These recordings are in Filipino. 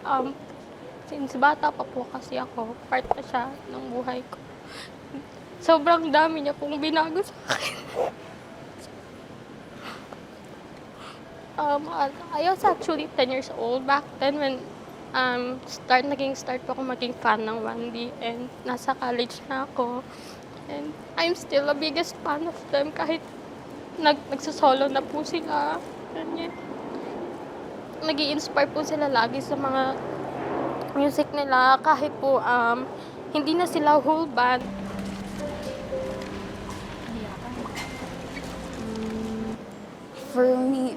Um, since bata pa po kasi ako, part na siya ng buhay ko. Sobrang dami niya pong binago sa akin. I was actually 10 years old back then when naging start po ako maging fan ng 1D and nasa college na ako. And I'm still the biggest fan of them kahit nagsosolo na po sila. Ganyan. Nag-i-inspire po sila lagi sa mga music nila kahit po hindi na sila whole band. For me,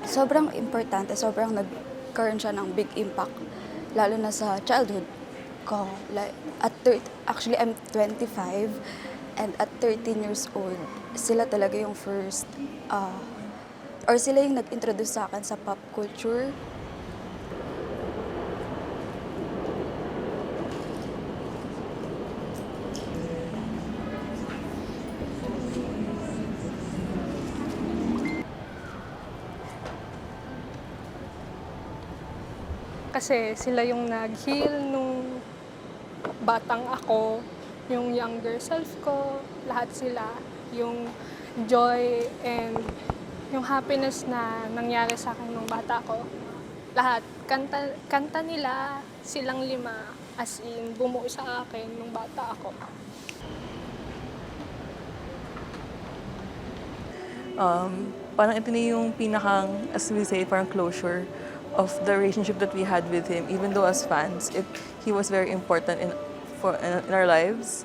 sobrang importante, sobrang nagkaroon siya ng big impact, lalo na sa childhood ko. Like, actually, I'm 25, and at 13 years old, sila talaga yung first, or sila yung nag-introduce sa akin sa pop culture. Kasi sila yung nag-heal nung batang ako, yung younger self ko, lahat sila. Yung joy and yung happiness na nangyari sa akin nung bata ko. Lahat. Kanta nila, silang lima, as in, bumuo sa akin nung bata ako. Parang ito na yung pinakang, as we say, parang closure of the relationship that we had with him. Even though as fans, he was very important in our lives.